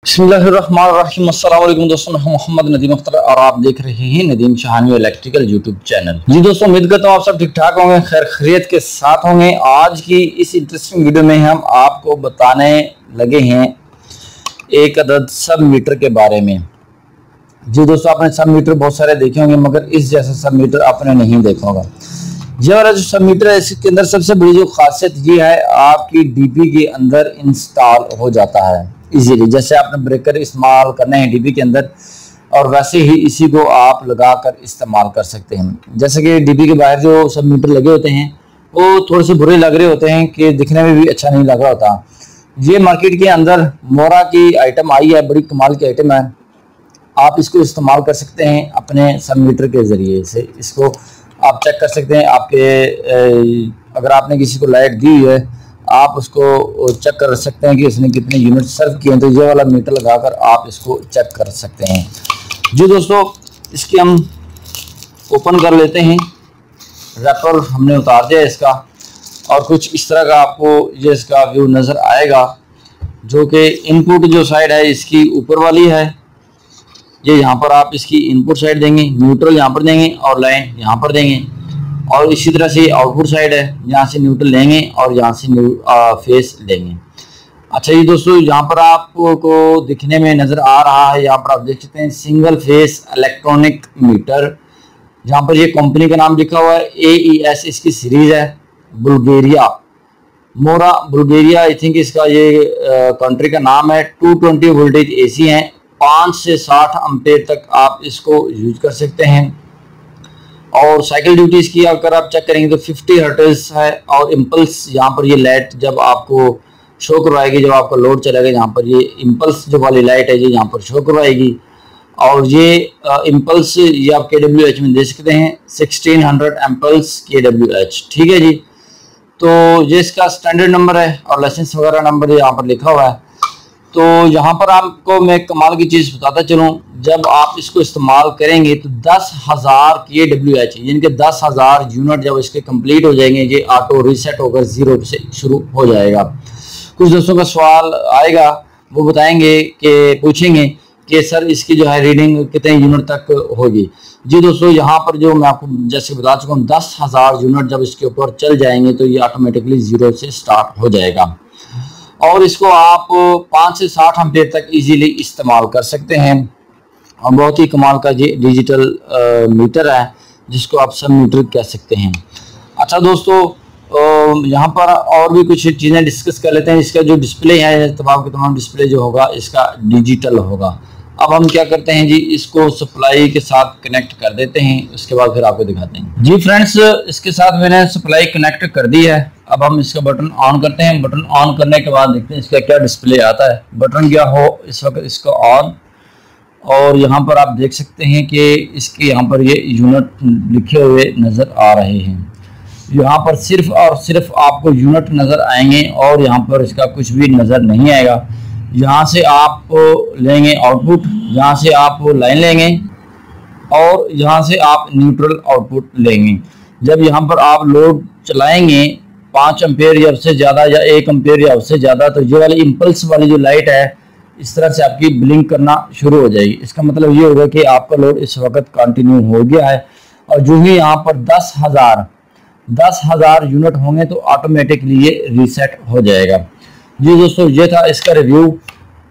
बिस्मिल्लाहिर्रहमानिर्रहीम। अस्सलाम वालेकुम दोस्तों, मैं मोहम्मद नदीम अख्तर और आप देख रहे हैं Nadeem Shahani electrical YouTube channel. जी दोस्तों, उम्मीद करता हूँ आप सब ठीक ठाक होंगे, खैर खैरियत के साथ होंगे। आज की इस इंटरेस्टिंग वीडियो में हम आपको बताने लगे हैं एक अदद सब मीटर के बारे में। जी दोस्तों, आपने सब मीटर बहुत सारे देखे होंगे मगर इस जैसा सब मीटर आपने नहीं देखा होगा। ये वाला जो सब मीटर है इसके अंदर सबसे बड़ी जो खासियत ये है, आपकी डीपी के अंदर इंस्टॉल हो जाता है इजीली। जैसे आपने ब्रेकर इस्तेमाल करने हैं डीपी के अंदर, और वैसे ही इसी को आप लगाकर इस्तेमाल कर सकते हैं। जैसे कि डीपी के बाहर जो सब मीटर लगे होते हैं वो थोड़े से बुरे लग रहे होते हैं कि दिखने में भी अच्छा नहीं लग रहा होता। ये मार्केट के अंदर मोरा की आइटम आई है, बड़ी कमाल की आइटम है। आप इसको इस्तेमाल कर सकते हैं अपने सब मीटर के ज़रिए से। इसको आप चेक कर सकते हैं आपके अगर आपने किसी को लाइट दी है आप उसको चेक कर सकते हैं कि इसने कितने यूनिट सर्व किए हैं। तो ये वाला मीटर लगाकर आप इसको चेक कर सकते हैं। जी दोस्तों, इसके हम ओपन कर लेते हैं। रैपर हमने उतार दिया इसका, और कुछ इस तरह का आपको ये इसका व्यू नज़र आएगा, जो कि इनपुट जो साइड है इसकी ऊपर वाली है। ये यहाँ पर आप इसकी इनपुट साइड देंगे, न्यूट्रल यहाँ पर देंगे और लाइन यहाँ पर देंगे। और इसी तरह से आउटपुट साइड है, यहाँ से न्यूट्रल लेंगे और यहाँ से फेस लेंगे। अच्छा जी दोस्तों, यहाँ पर आपको दिखने में नज़र आ रहा है, यहाँ पर आप देख सकते हैं सिंगल फेस इलेक्ट्रॉनिक मीटर। यहाँ पर ये कंपनी का नाम लिखा हुआ है AES, इसकी सीरीज है बुल्गारिया, मोरा बुल्गारिया आई थिंक इसका ये कंट्री का नाम है। 220 वोल्टेज AC है, 5 से 60 एम्पेयर तक आप इसको यूज कर सकते हैं। और साइकिल ड्यूटीज की अगर आप चेक करेंगे तो 50 हर्ट्ज है। और इम्पल्स यहाँ पर ये लाइट जब आपको शो करवाएगी, जब आपका लोड चलेगा यहाँ पर ये इम्पल्स जो वाली लाइट है ये यहाँ पर शो करवाएगी। और ये इम्पल्स ये आप KWH में दे सकते हैं, 1600 एम्पल्स KWH। ठीक है जी, तो ये इसका स्टैंडर्ड नंबर है और लाइसेंस वगैरह नंबर यहाँ पर लिखा हुआ है। तो यहाँ पर आपको मैं कमाल की चीज़ बताता चलूँ, जब आप इसको इस्तेमाल करेंगे तो 10,000 KWH यानी कि 10,000 यूनिट जब इसके कंप्लीट हो जाएंगे, ये ऑटो रीसेट होकर 0 से शुरू हो जाएगा। कुछ दोस्तों का सवाल आएगा, वो बताएंगे कि पूछेंगे कि सर इसकी जो है रीडिंग कितने यूनिट तक होगी। जी दोस्तों, यहाँ पर जो मैं आपको जैसे बता चुका हूँ 10,000 यूनिट जब इसके ऊपर चल जाएंगे तो ये ऑटोमेटिकली 0 से स्टार्ट हो जाएगा। और इसको आप 5 से 60 एम्पेयर तक इजीली इस्तेमाल कर सकते हैं। और बहुत ही कमाल का ये डिजिटल मीटर है जिसको आप सब मीटर कह सकते हैं। अच्छा दोस्तों, यहाँ पर और भी कुछ चीज़ें डिस्कस कर लेते हैं। इसका जो डिस्प्ले है तमाम के तमाम डिस्प्ले जो होगा इसका डिजिटल होगा। अब हम क्या करते हैं जी, इसको सप्लाई के साथ कनेक्ट कर देते हैं, उसके बाद फिर आपको दिखाते हैं। जी फ्रेंड्स, इसके साथ मैंने सप्लाई कनेक्ट कर दी है। अब हम इसका बटन ऑन करते हैं। बटन ऑन करने के बाद देखते हैं इसका क्या डिस्प्ले आता है। बटन क्या हो इस वक्त इसका ऑन, और यहाँ पर आप देख सकते हैं कि इसके यहाँ पर ये यूनिट लिखे हुए नज़र आ रहे हैं। यहाँ पर सिर्फ और सिर्फ आपको यूनिट नज़र आएंगे और यहाँ पर इसका कुछ भी नज़र नहीं आएगा। यहाँ से आप लेंगे आउटपुट, यहाँ से आप लाइन लेंगे और यहाँ से आप न्यूट्रल आउटपुट लेंगे। जब यहाँ पर आप लोड चलाएंगे 5 एम्पेयर या उससे ज़्यादा या 1 एम्पेयर या उससे ज़्यादा, तो ये वाली इम्पल्स वाली जो लाइट है इस तरह से आपकी ब्लिंक करना शुरू हो जाएगी। इसका मतलब ये होगा कि आपका लोड इस वक्त कंटिन्यू हो गया है। और जो ही यहाँ पर 10,000 यूनिट होंगे तो ऑटोमेटिकली ये रीसेट हो जाएगा। जी दोस्तों, ये था इसका रिव्यू।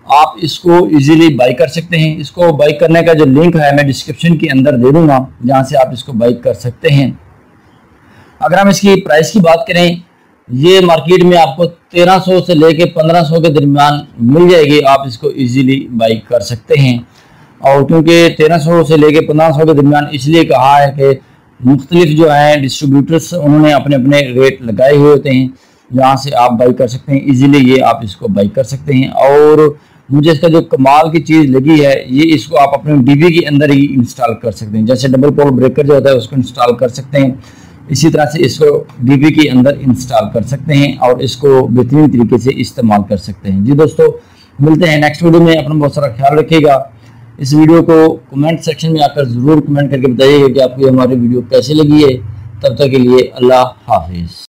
आप इसको इजीली बाई कर सकते हैं। इसको बाई करने का जो लिंक है मैं डिस्क्रिप्शन के अंदर दे दूंगा, जहाँ से आप इसको बाई कर सकते हैं। अगर हम इसकी प्राइस की बात करें, ये मार्केट में आपको 1300 से लेके 1500 के दरमियान मिल जाएगी। आप इसको इजीली बाई कर सकते हैं। और क्योंकि 1300 से लेके 1500 के दरमियान इसलिए कहा है कि मुख्तलिफ जो हैं डिस्ट्रीब्यूटर्स उन्होंने अपने अपने रेट लगाए हुए होते हैं, जहाँ से आप बाई कर सकते हैं। इजीली ये आप इसको बाई कर सकते हैं। और मुझे इसका जो कमाल की चीज़ लगी है, ये इसको आप अपने डीबी के अंदर ही इंस्टॉल कर सकते हैं। जैसे डबल पोल ब्रेकर जो होता है उसको इंस्टॉल कर सकते हैं, इसी तरह से इसको डीबी के अंदर इंस्टॉल कर सकते हैं और इसको बेहतरीन तरीके से इस्तेमाल कर सकते हैं। जी दोस्तों, मिलते हैं नेक्स्ट वीडियो में। अपना बहुत सारा ख्याल रखिएगा। इस वीडियो को कमेंट सेक्शन में आकर ज़रूर कमेंट करके बताइएगा कि आपको हमारी वीडियो कैसे लगी है। तब तक के लिए अल्लाह हाफिज़।